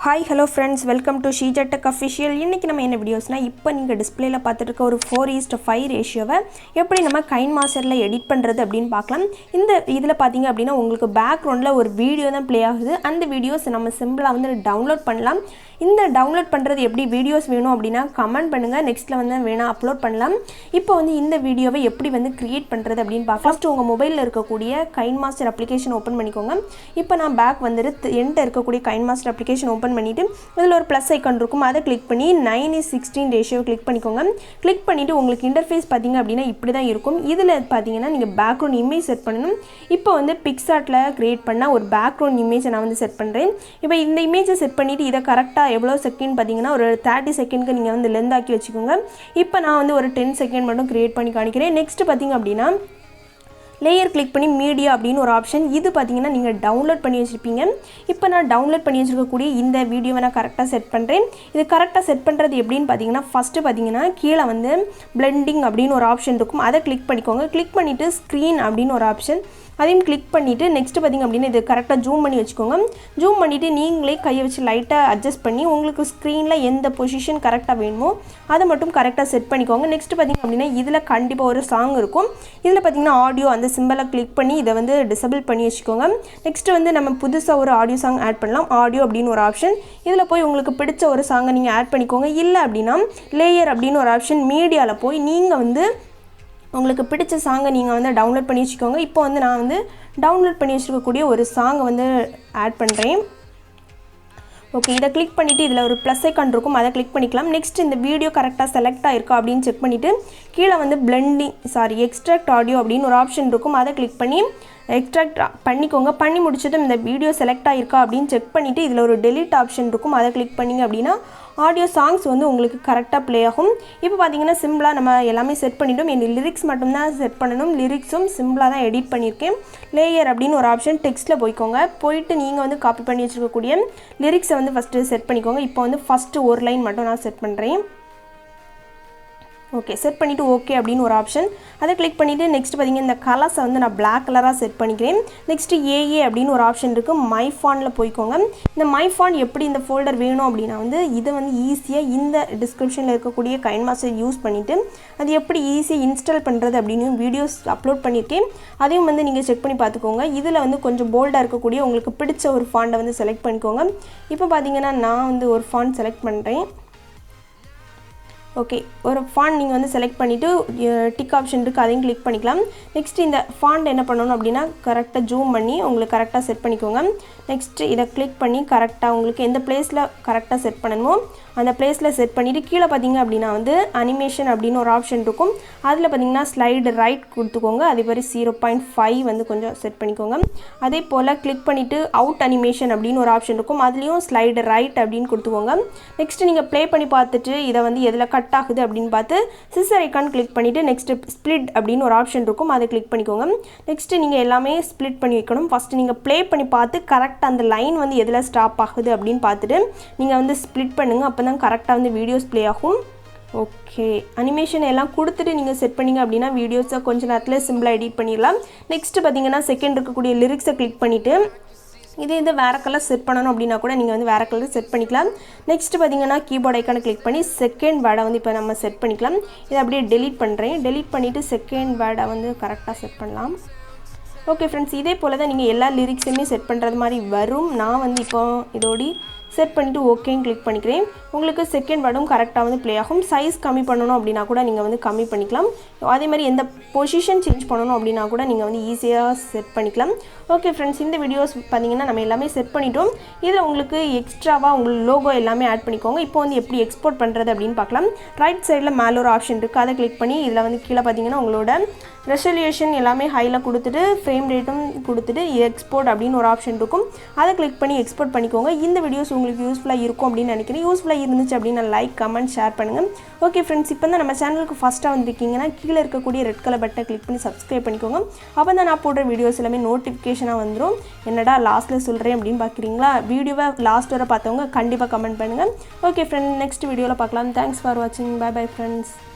Hi, hello friends, welcome to Sheeja Tech Official. இன்னைக்கு நம்ம என்ன வீடியோஸ்னா இப்போ நீங்க டிஸ்ப்ளேல பார்த்துட்டு இருக்க ஒரு 4:5 ரேஷியோவை எப்படி நம்ம KineMasterல எடிட் பண்றது அப்படினு பார்க்கலாம். இந்த இதுல பாத்தீங்க அப்படினா உங்களுக்கு பேக்ரவுண்ட்ல ஒரு வீடியோ தான் ப்ளே ஆகுது. அந்த வீடியோஸ் நம்ம சிம்பிளா வந்து டவுன்லோட் பண்ணலாம். இந்த டவுன்லோட் பண்றது எப்படி வீடியோஸ் வேணும் அப்படினா கமெண்ட் பண்ணுங்க. நெக்ஸ்ட்ல வந்து வேணா அப்லோட் பண்ணலாம். இப்போ வந்து இந்த வீடியோவை எப்படி வந்து கிரியேட் பண்றது அப்படினு பார்க்கலாம். ஃபர்ஸ்ட் உங்க மொபைல்ல இருக்கக்கூடிய KineMaster அப்ளிகேஷன் ஓபன் பண்ணிக்கோங்க. இப்போ நான் பேக் வந்துட்டு என்கிட்ட இருக்கக்கூடிய KineMaster அப்ளிகேஷன் ஓபன் பண்ணிட்டு இதுல ஒரு ப்ளஸ் ஐகான் இருக்கும். அதை கிளிக் பண்ணி 9:16 ரேஷியோ கிளிக் பண்ணிக்கோங்க. கிளிக் பண்ணிட்டு உங்களுக்கு இன்டர்ஃபேஸ் பாத்தீங்க அப்படினா இப்படி தான் இருக்கும். இதுல பாத்தீங்கன்னா நீங்க பேக்ரவுண்ட் இமேஜ் செட் பண்ணனும். இப்போ வந்து பிக்சார்ட்ல கிரியேட் பண்ண ஒரு பேக்ரவுண்ட் இமேஜ் நான் வந்து செட் பண்றேன். இப்போ இந்த இமேஜை செட் பண்ணிட்டு இத கரெக்ட்டா எவ்வளவு செகண்ட் பாத்தீங்கன்னா ஒரு 30 செகண்ட்க்கு நீங்க வந்து லெந்த் ஆக்கி வச்சுக்கோங்க. இப்போ நான் வந்து ஒரு 10 செகண்ட் மட்டும் கிரியேட் பண்ணி காமிக்கிறேன். நெக்ஸ்ட் பாத்தீங்க அப்படினா லேயர் கிளிக் பண்ணி மீடியா அப்படினு ஒரு ஆப்ஷன். இது பாத்தீங்கன்னா நீங்க டவுன்லோட் பண்ணி வச்சிருப்பீங்க. இப்போ நான் டவுன்லோட் பண்ணி வச்சிருக்க கூடிய இந்த வீடியோவை நான் கரெக்ட்டா செட் பண்றேன். இது கரெக்ட்டா செட் பண்றது எப்படின்னு பாத்தீங்கன்னா ஃபர்ஸ்ட் பாத்தீங்கன்னா கீழ வந்து blending அப்படினு ஒரு ஆப்ஷன் இருக்கும். அதை கிளிக் பண்ணிக்கோங்க. கிளிக் பண்ணிட்டு screen அப்படினு ஒரு ஆப்ஷன் அதையும் கிளிக் பண்ணிட்டு நெக்ஸ்ட் பாத்தீங்க அப்படினா இது கரெக்ட்டா ஜூம் பண்ணி வச்சுக்கோங்க. ஜூம் பண்ணிட்டு நீங்களே கையை வச்சு லைட்டா அட்ஜஸ்ட் பண்ணி உங்களுக்கு ஸ்கிரீன்ல எந்த பொசிஷன் கரெக்ட்டா வேணுமோ அதை மட்டும் கரெக்ட்டா செட் பண்ணிக்கோங்க. நெக்ஸ்ட் பாத்தீங்க அப்படினா இதுல கண்டிப்பா ஒரு சாங் இருக்கும். இதுல பாத்தீங்கன்னா ஆடியோ அந்த சிம்பலை கிளிக் பண்ணி இத வந்து டிசேபிள் பண்ணி வச்சுக்கோங்க. நெக்ஸ்ட் வந்து நம்ம புதுசா ஒரு ஆடியோ சாங் ஆட் பண்ணலாம். ஆடியோ அப்படினு ஒரு ஆப்ஷன். இதுல போய் உங்களுக்கு பிடிச்ச ஒரு சாங்கை நீங்க ஆட் பண்ணிக்கோங்க. இல்ல அப்படினா லேயர் அப்படினு ஒரு ஆப்ஷன் மீடியால போய் நீங்க வந்து உங்களுக்கு பிடிச்ச சாங்கை நீங்க வந்து டவுன்லோட் பண்ணி வச்சுக்கோங்க. இப்போ வந்து நான் வந்து டவுன்லோட் பண்ணி வச்சிருக்க கூடிய ஒரு சாங்கை வந்து ஆட் பண்றேன். ஓகே, இத கிளிக் பண்ணிட்டு இதுல ஒரு ப்ளஸ் ஐகான் இருக்கும். அதை கிளிக் பண்ணிக்கலாம். நெக்ஸ்ட் இந்த வீடியோ கரெக்ட்டா செலக்ட் ஆயிருக்கா அப்படினு செக் பண்ணிட்டு கீழ வந்து எக்ஸ்ட்ராக்ட் ஆடியோ அப்படினு ஒரு ஆப்ஷன் இருக்கும். அதை கிளிக் பண்ணி எக்ஸ்ட்ராக்ட் பண்ணிக்கோங்க. பண்ணி முடிச்சதும் இந்த வீடியோ செலக்ட் ஆயிருக்கா அப்படினு செக் பண்ணிட்டு இதுல ஒரு delete ஆப்ஷன் இருக்கும். அதை கிளிக் பண்ணீங்க அப்படினா ஆடியோ சாங்ஸ் வந்து உங்களுக்கு கரெக்ட்டா ப்ளே ஆகும். இப்போ பாத்தீங்கன்னா சிம்பிளா நம்ம எல்லாமே செட் பண்ணிட்டோம். இந்த லிரிக்ஸ் மட்டும் தான் செட் பண்ணனும். லிரிக்ஸும் சிம்பிளா தான் எடிட் பண்ணிருக்கேன். லேயர் அப்படினு ஒரு ஆப்ஷன் டெக்ஸ்ட்ல போய்க்கோங்க. போய்ட்டு நீங்க வந்து காப்பி பண்ணி வச்சிருக்க கூடிய லிரிக்ஸை வந்து ஃபர்ஸ்ட் செட் பண்ணிக்கோங்க. இப்போ வந்து ஃபர்ஸ்ட் ஒரு லைன் மட்டும் நான் செட் பண்றேன். ஓகே, செட் பண்ணிட்டு ஓகே அப்படினு ஒரு ஆப்ஷன். அதை கிளிக் பண்ணிட்டு நெக்ஸ்ட் பாத்தீங்க இந்த கலர்ஸை வந்து நான் Black கலரா செட் பண்ணிக்கிறேன். நெக்ஸ்ட் AA அப்படினு ஒரு ஆப்ஷன் இருக்கு. மை ஃபாண்ட்ல போய்க்கோங்க. இந்த மை ஃபாண்ட் எப்படி இந்த ஃபோல்டர் வேணும் அப்படினா வந்து இத வந்து ஈஸியா இந்த டிஸ்கிரிப்ஷன்ல இருக்க கூடிய KineMaster யூஸ் பண்ணிட்டு அது எப்படி ஈஸியா இன்ஸ்டால் பண்றது அப்படினு வீடியோஸ் அப்லோட் பண்ணிருக்கேன். அதையும் வந்து நீங்க செக் பண்ணி பாத்துக்கோங்க. இதுல வந்து கொஞ்சம் போல்டா இருக்க கூடிய உங்களுக்கு பிடிச்ச ஒரு ஃபாண்ட வந்து செலக்ட் பண்ணிக்கோங்க. இப்போ பாத்தீங்கன்னா நான் வந்து ஒரு ஃபாண்ட் செலக்ட் பண்றேன். ஓகே, ஒரு ஃபாண்ட் நீங்க வந்து செலக்ட் பண்ணிட்டு டிக் ஆப்ஷன் இருக்கு. அதையும் கிளிக் பண்ணிக்கலாம். நெக்ஸ்ட் இந்த ஃபாண்ட் என்ன பண்ணனும் அப்படினா கரெக்ட்டா ஜூம் பண்ணி உங்களுக்கு கரெக்ட்டா செட் பண்ணிக்கோங்க. நெக்ஸ்ட் இத கிளிக் பண்ணி கரெக்ட்டா உங்களுக்கு எந்த பிளேஸ்ல கரெக்ட்டா செட் பண்ணனுமோ அந்த பிளேஸ்ல செட் பண்ணிட்டு கீழ பாத்தீங்க அப்படினா வந்து அனிமேஷன் அப்படினு ஒரு ஆப்ஷன் இருக்கும். அதுல பாத்தீங்கன்னா ஸ்லைடு ரைட் கொடுத்துக்கோங்க. அதே மாதிரி 0.5 வந்து கொஞ்சம் செட் பண்ணிக்கோங்க. அதே போல கிளிக் பண்ணிட்டு அவுட் அனிமேஷன் அப்படினு ஒரு ஆப்ஷன் இருக்கும். அதுலயும் ஸ்லைடு ரைட் அப்படினு கொடுத்துக்கோங்க. நெக்ஸ்ட் நீங்க ப்ளே பண்ணி பார்த்துட்டு இத வந்து எதுல கட் ஆகுது அப்படினு பார்த்து சிசர் ஐகான் கிளிக் பண்ணிட்டு நெக்ஸ்ட் ஸ்ப்ளிட் அப்படினு ஒரு ஆப்ஷன் இருக்கும். அதை கிளிக் பண்ணிக்கோங்க. நெக்ஸ்ட் நீங்க எல்லாமே ஸ்ப்ளிட் பண்ணி வைக்கணும். ஃபர்ஸ்ட் நீங்க ப்ளே பண்ணி பார்த்து கரெக்ட்டா அந்த லைன் வந்து எதுல ஸ்டாப் ஆகுது அப்படினு பார்த்துட்டு நீங்க வந்து ஸ்ப்ளிட் பண்ணுங்க. அப்பதான் கரெக்ட்டா வந்து வீடியோஸ் ப்ளே ஆகும். ஓகே, அனிமேஷன் எல்லாம் கொடுத்துட்டு நீங்க செட் பண்ணீங்க அப்படினா வீடியோஸை கொஞ்ச நேரத்துல சிம்பிளா எடிட் பண்ணிடலாம். நெக்ஸ்ட் பாத்தீங்கன்னா செகண்ட் இருக்கக்கூடிய லிரிக்ஸை கிளிக் பண்ணிட்டு இது வேற கலர் செட் பண்ணனும் அப்படினா கூட நீங்க வந்து வேற கலர் செட் பண்ணிக்கலாம். நெக்ஸ்ட் பாத்தீங்கன்னா கீபோர்ட் ஐகானை கிளிக் பண்ணி செகண்ட் வேர்டை வந்து இப்போ நம்ம செட் பண்ணிக்கலாம். இத அப்படியே delete பண்றேன். delete பண்ணிட்டு செகண்ட் வேர்டை வந்து கரெக்ட்டா செட் பண்ணலாம். ஓகே फ्रेंड्स, இதே போல தான் நீங்க எல்லா லிரிக்ஸையுமே செட் பண்றது மாதிரி வரும். நான் வந்து இப்போ இதோடி செட் பண்ணிட்டு ஓகேன்னு கிளிக் பண்ணிக்கிறேன். உங்களுக்கு செகண்ட் வேர்டும் கரெக்ட்டா வந்து ப்ளே ஆகும். சைஸ் கம்மி பண்ணனும் அப்படினா கூட நீங்க வந்து கம்மி பண்ணிக்கலாம். அதே மாதிரி எந்த பொசிஷன் சேஞ்ச் பண்ணனும் அப்படினா கூட நீங்க வந்து ஈஸியா செட் பண்ணிக்கலாம். ஓகே फ्रेंड्स, இந்த வீடியோஸ் பாத்தீங்கன்னா நம்ம எல்லாமே செட் பண்ணிட்டோம். இதுல உங்களுக்கு எக்ஸ்ட்ராவா உங்க லோகோ எல்லாமே ஆட் பண்ணிக்கோங்க. இப்போ வந்து எப்படி எக்ஸ்போர்ட் பண்றது அப்படினு பார்க்கலாம். ரைட் சைடுல மேல ஒரு ஆப்ஷன் இருக்கு. அதை கிளிக் பண்ணி இதுல வந்து கீழ பாத்தீங்கன்னா உங்களோட ரெசல்யூஷன் எல்லாமே ஹைல கொடுத்துட்டு ஃப்ரேம் ரேட்டும் கொடுத்துட்டு எக்ஸ்போர்ட் அப்படினு ஒரு ஆப்ஷன் இருக்கும். அதை கிளிக் பண்ணி எக்ஸ்போர்ட் பண்ணிக்கோங்க. இந்த வீடியோஸ் உங்களுக்கு யூஸ்ஃபுல்லா இருக்கும் அப்படினு நினைக்கிறேன். யூஸ்ஃபுல்லா இருந்துச்சு அப்படினா லைக், கமெண்ட், ஷேர் பண்ணுங்க. ஓகே फ्रेंड्स, இப்போ தான் நம்ம சேனலுக்கு ஃபர்ஸ்டா வந்திருக்கீங்கன்னா கீழ இருக்க கூடிய ரெட் கலர் பட்டனை கிளிக் பண்ணி சப்ஸ்கிரைப் பண்ணிக்கோங்க. அப்பதான் நான் போடுற வீடியோஸ் எல்லாமே நோட்டிஃபிகேஷனா வந்துரும். என்னடா லாஸ்ட்ல சொல்றேன் அப்படினு பாக்குறீங்களா? வீடியோவை லாஸ்ட் வரை பார்த்தவங்க கண்டிப்பா கமெண்ட் பண்ணுங்க. ஓகே फ्रेंड्स, நெக்ஸ்ட் வீடியோல பார்க்கலாம். Thanks for watching. Bye bye friends.